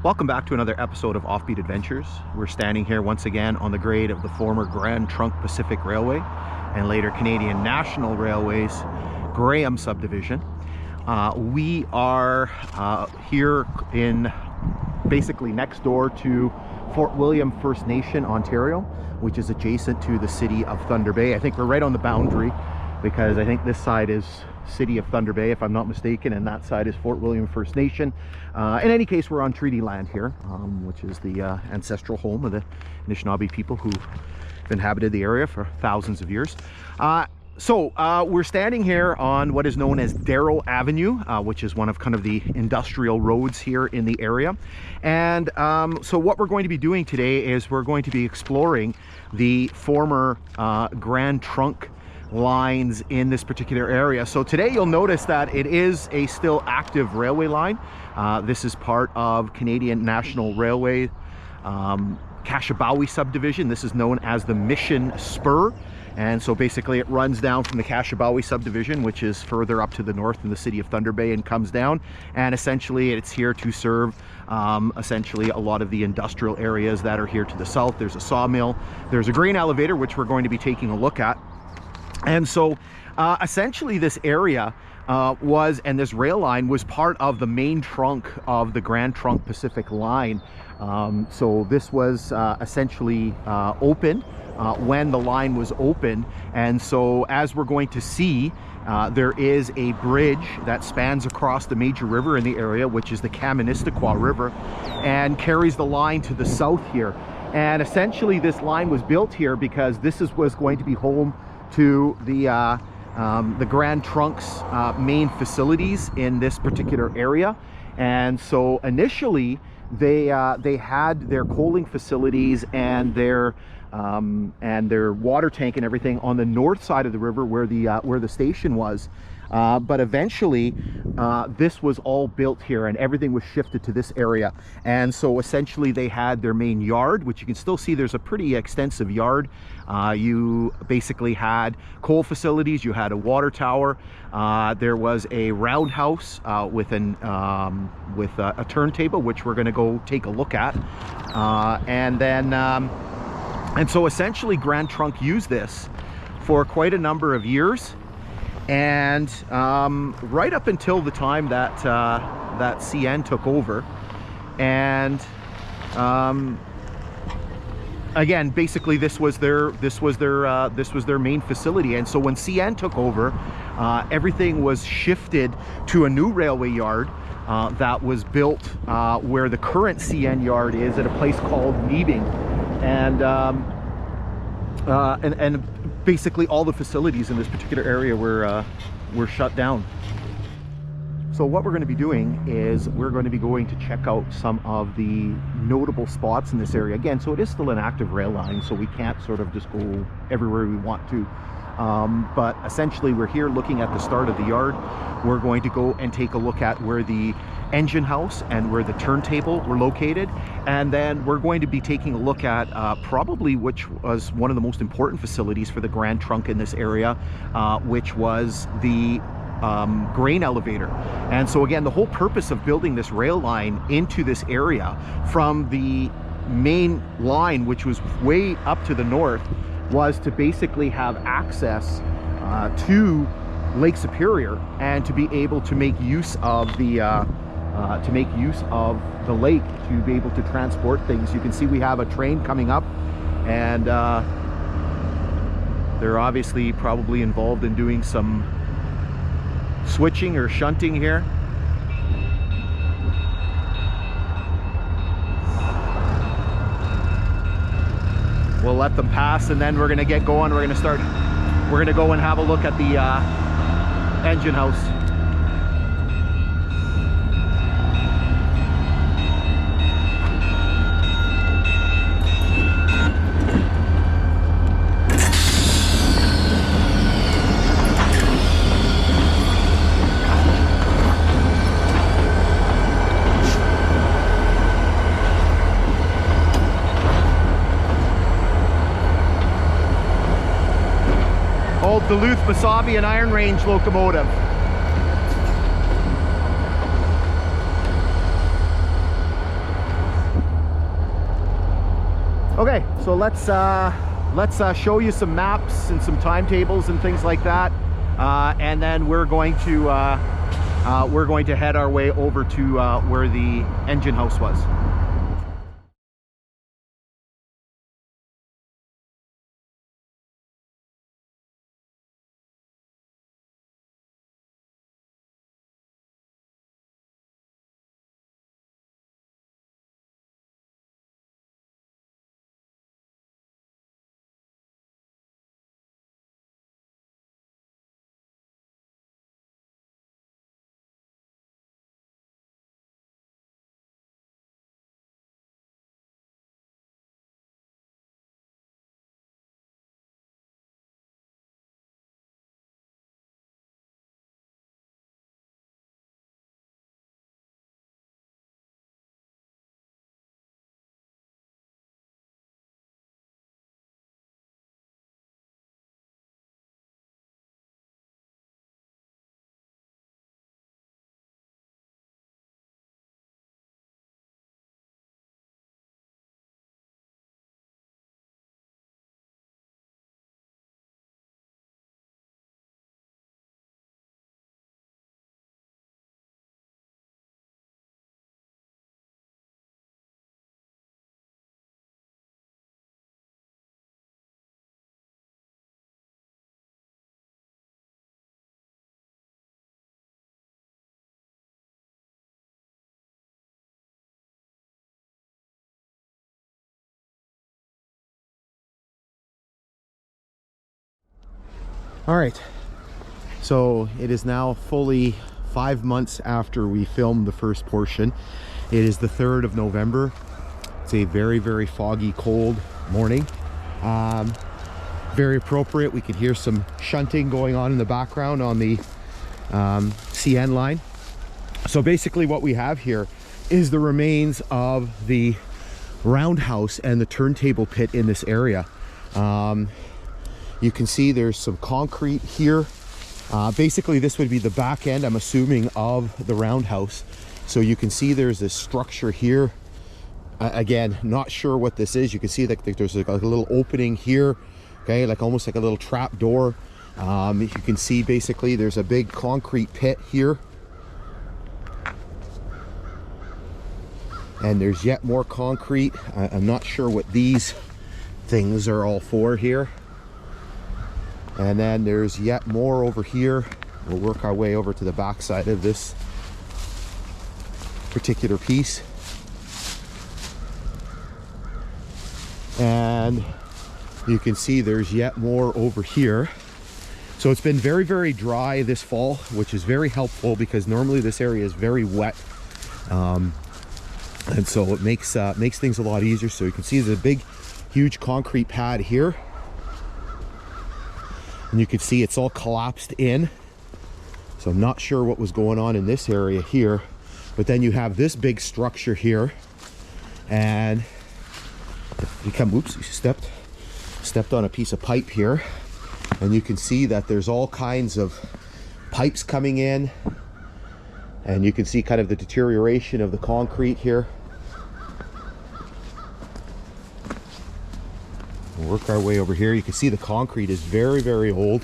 Welcome back to another episode of Offbeat Adventures. We're standing here once again on the grade of the former Grand Trunk Pacific Railway and later Canadian National Railway's Graham Subdivision. We are here in basically next door to Fort William First Nation, Ontario, which is adjacent to the city of Thunder Bay. I think we're right on the boundary because I think this side is city of Thunder Bay, if I'm not mistaken, and that side is Fort William First Nation. In any case, we're on treaty land here, which is the ancestral home of the Anishinaabe people who've inhabited the area for thousands of years. We're standing here on what is known as Darrow Avenue, which is one of kind of the industrial roads here in the area. And so what we're going to be doing today is we're going to be exploring the former Grand Trunk lines in this particular area. So today you'll notice that it is a still active railway line. This is part of Canadian National Railway Kashabowie Subdivision. This is known as the Mission Spur. And so basically it runs down from the Kashabowie Subdivision, which is further up to the north in the city of Thunder Bay, and comes down. And essentially it's here to serve essentially a lot of the industrial areas that are here to the south. There's a sawmill, there's a grain elevator, which we're going to be taking a look at. And so essentially this area and this rail line was part of the main trunk of the Grand Trunk Pacific line. So this was essentially opened when the line was opened. And so as we're going to see, there is a bridge that spans across the major river in the area, which is the Kaministiquia River, and carries the line to the south here. And essentially this line was built here because this was going to be home to the Grand Trunk's main facilities in this particular area. And so initially they had their coaling facilities and their water tank and everything on the north side of the river where the station was. But eventually this was all built here and everything was shifted to this area. And so essentially they had their main yard, which you can still see there's a pretty extensive yard. You basically had coal facilities, you had a water tower, there was a roundhouse with a turntable, which we're going to go take a look at. And so essentially Grand Trunk used this for quite a number of years. And right up until the time that CN took over, and again, basically this was their main facility. And so when CN took over, everything was shifted to a new railway yard that was built where the current CN yard is, at a place called Neebing, and basically all the facilities in this particular area were shut down. So what we're going to be doing is we're going to be going to check out some of the notable spots in this area. Again, so it is still an active rail line, so we can't sort of just go everywhere we want to. But essentially we're here looking at the start of the yard. We're going to go and take a look at where the engine house and where the turntable were located, and then we're going to be taking a look at probably which was one of the most important facilities for the Grand Trunk in this area, which was the grain elevator. And so again, the whole purpose of building this rail line into this area from the main line, which was way up to the north, was to basically have access to Lake Superior and to be able to make use of the lake to be able to transport things. You can see we have a train coming up, and they're obviously probably involved in doing some switching or shunting here. We'll let them pass, and then we're going to get going. We're going to go and have a look at the engine house. Duluth, Mesabi, and Iron Range locomotive. Okay, so let's show you some maps and some timetables and things like that, and then we're going to head our way over to where the engine house was. All right, so it is now fully 5 months after we filmed the first portion. It is the 3rd of November. It's a very, very foggy, cold morning. Very appropriate. We can hear some shunting going on in the background on the CN line. So basically what we have here is the remains of the roundhouse and the turntable pit in this area. You can see there's some concrete here. Basically this would be the back end, I'm assuming, of the roundhouse. So you can see there's this structure here. Again, not sure what this is. You can see that there's like a little opening here, okay, like almost like a little trap door. You can see basically there's a big concrete pit here. And there's yet more concrete. I'm not sure what these things are all for here. And then there's yet more over here. We'll work our way over to the back side of this particular piece. And you can see there's yet more over here. So it's been very, very dry this fall, which is very helpful because normally this area is very wet. And so it makes things a lot easier. So you can see there's a big, huge concrete pad here. And you can see it's all collapsed in. So I'm not sure what was going on in this area here. But then you have this big structure here. And you come, oops, you stepped on a piece of pipe here. And you can see that there's all kinds of pipes coming in. And you can see kind of the deterioration of the concrete here. We'll work our way over here. You can see the concrete is very, very old.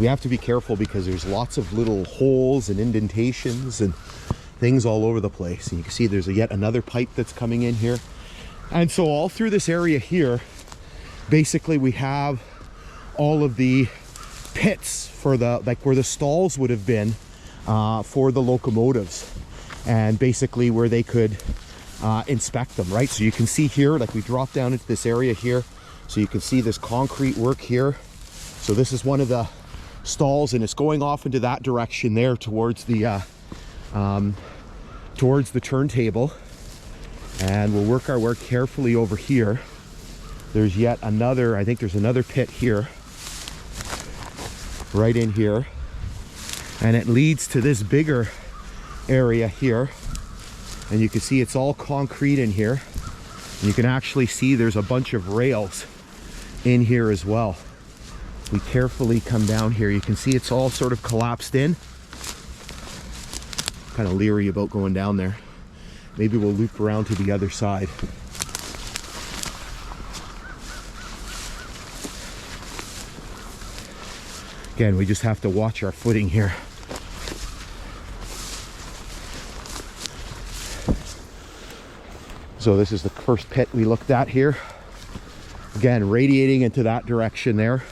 We have to be careful because there's lots of little holes and indentations and things all over the place. And you can see there's yet another pipe that's coming in here. And so all through this area here, basically we have all of the pits for the, like where the stalls would have been for the locomotives, and basically where they could inspect them, right? So you can see here, like we drop down into this area here, so you can see this concrete work here. So this is one of the stalls, and it's going off into that direction there towards the turntable. And we'll work our way carefully over here. There's yet another, I think there's another pit here, right in here. And it leads to this bigger area here. And you can see it's all concrete in here. And you can actually see there's a bunch of rails in here as well. We carefully come down here. You can see it's all sort of collapsed in. kind of leery about going down there. Maybe we'll loop around to the other side. Again, we just have to watch our footing here. So this is the first pit we looked at here. Again, radiating into that direction there.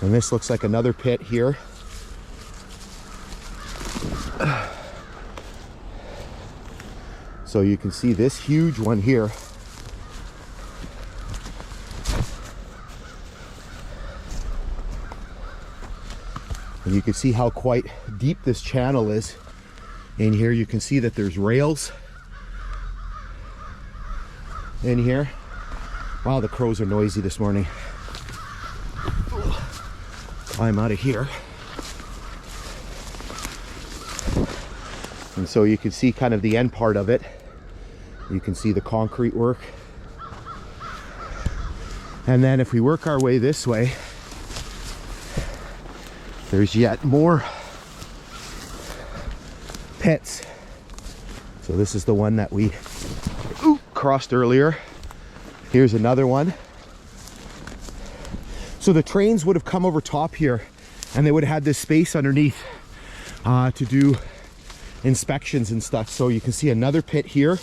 And this looks like another pit here. So you can see this huge one here. And you can see how quite deep this channel is. In here you can see that there's rails in here. Wow, the crows are noisy this morning. Climb out of here. And so you can see kind of the end part of it. You can see the concrete work. And then if we work our way this way, there's yet more pits. So this is the one that we crossed earlier. Here's another one. So the trains would have come over top here and they would have had this space underneath to do inspections and stuff. So you can see another pit here.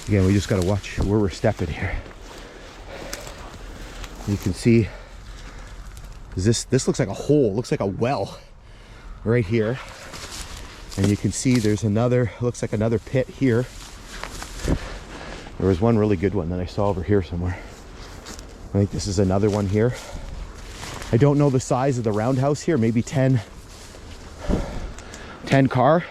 Again, we just got to watch where we're stepping here. You can see this looks like a hole, looks like a well right here. And you can see there's another, looks like another pit here. There was one really good one that I saw over here somewhere. I think this is another one here. I don't know the size of the roundhouse here, maybe 10 car.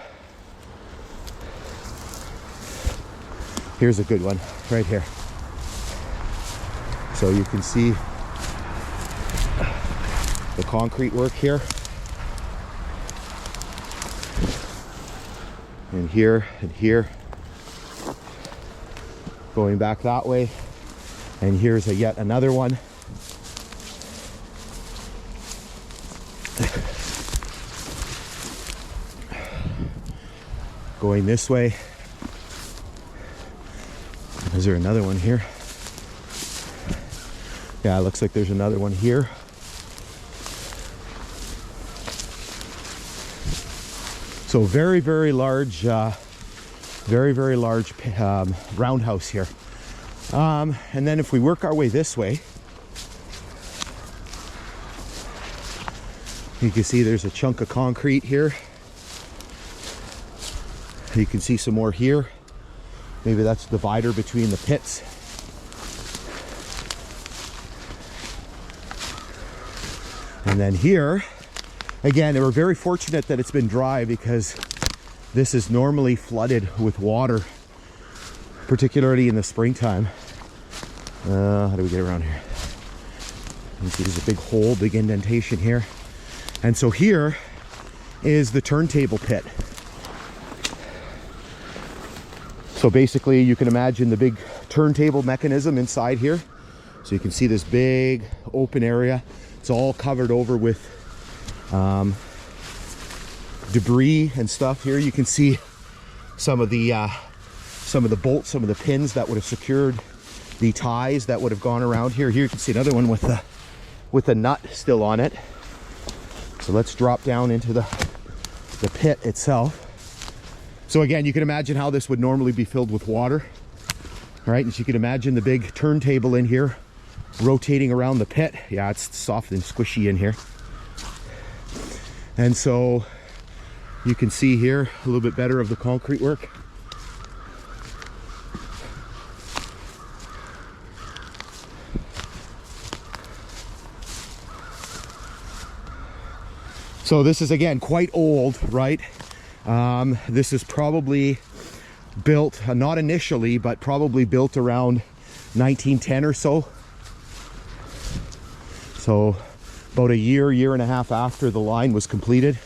Here's a good one right here. So you can see the concrete work here. And here and here. Going back that way. And here's yet another one. Going this way. Is there another one here? Yeah, it looks like there's another one here. So very, very large, roundhouse here. And then if we work our way this way, you can see there's a chunk of concrete here. You can see some more here. Maybe that's the divider between the pits. And then here, again, we're very fortunate that it's been dry because this is normally flooded with water, particularly in the springtime. How do we get around here? You can see there's a big hole, big indentation here. And so here is the turntable pit. So basically you can imagine the big turntable mechanism inside here. So you can see this big open area. It's all covered over with debris and stuff. Here you can see some of the bolts, some of the pins that would have secured the ties that would have gone around here. Here you can see another one with the nut still on it. So let's drop down into the pit itself. So again, you can imagine how this would normally be filled with water, right? And you can imagine the big turntable in here rotating around the pit. Yeah, it's soft and squishy in here. And so you can see here a little bit better of the concrete work. So this is again quite old, right? This is probably built, not initially, but probably built around 1910 or so. So about a year and a half after the line was completed.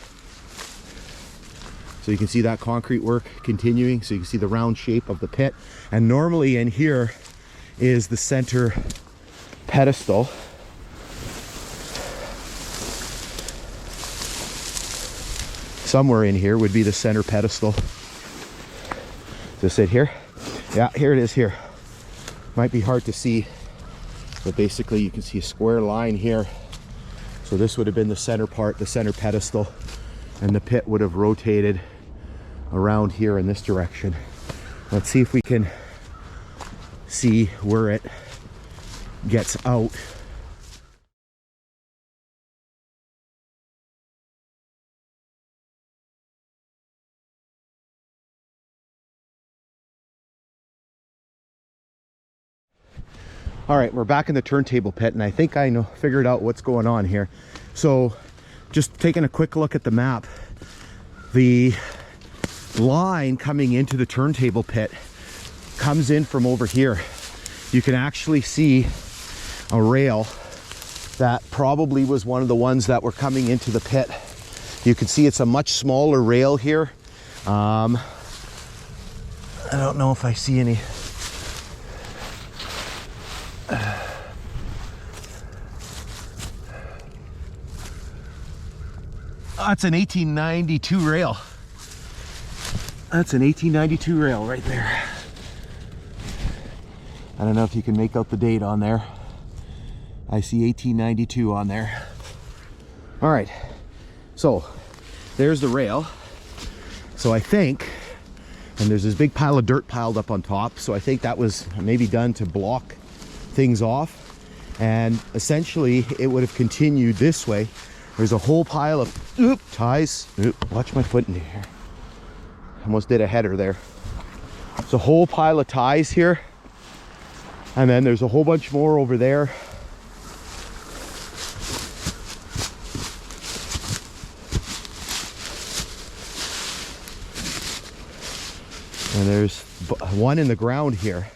So you can see that concrete work continuing. So you can see the round shape of the pit. And normally in here is the center pedestal. Somewhere in here would be the center pedestal. Does it here? Yeah, here it is here. Might be hard to see, but basically you can see a square line here. So this would have been the center part, the center pedestal, and the pit would have rotated around here in this direction. Let's see if we can see where it gets out. All right, we're back in the turntable pit, and I think I figured out what's going on here. So just taking a quick look at the map, the line coming into the turntable pit comes in from over here. You can actually see a rail that probably was one of the ones that were coming into the pit. You can see it's a much smaller rail here. I don't know if I see any. That's an 1892 rail. That's an 1892 rail right there. I don't know if you can make out the date on there. I see 1892 on there. All right, so there's the rail. So I think, and there's this big pile of dirt piled up on top, so I think that was maybe done to block things off, and essentially it would have continued this way. There's a whole pile of ties. Watch my foot in here. Almost did a header there. There's a whole pile of ties here, and then there's a whole bunch more over there. And there's one in the ground here.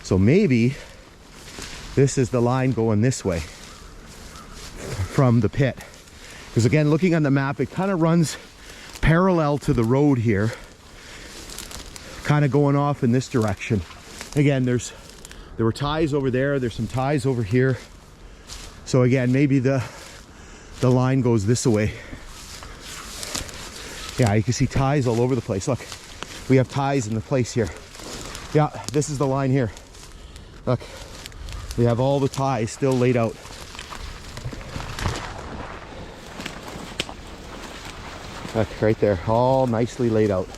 So maybe this is the line going this way from the pit. Because again, looking on the map, it kind of runs parallel to the road here, kind of going off in this direction. Again, there were ties over there, there's some ties over here. So again, maybe the line goes this way. Yeah, you can see ties all over the place. Look, we have ties in the place here. Yeah, this is the line here. Look, we have all the ties still laid out. Look, right there, all nicely laid out.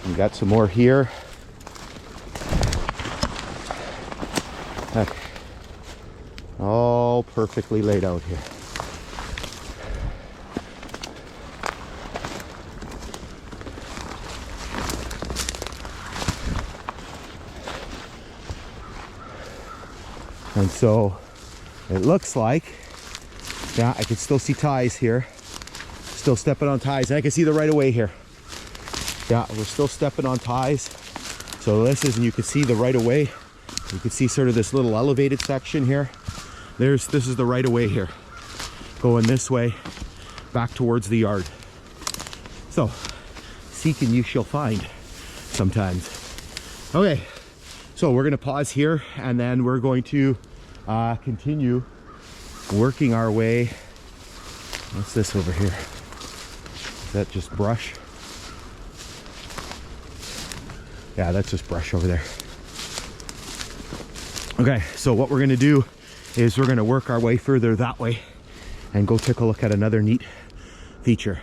We got some more here. Look, all perfectly laid out here. And so it looks like, yeah, I can still see ties here. Still stepping on ties. And I can see the right of way here. Yeah, we're still stepping on ties. So this is, and you can see the right of way. You can see sort of this little elevated section here. This is the right of way here. Going this way, back towards the yard. So, seek and you shall find sometimes. Okay, so we're gonna pause here, and then we're going to continue working our way. What's this over here? Is that just brush? Yeah, that's just brush over there. Okay, so what we're gonna do is we're gonna work our way further that way and go take a look at another neat feature.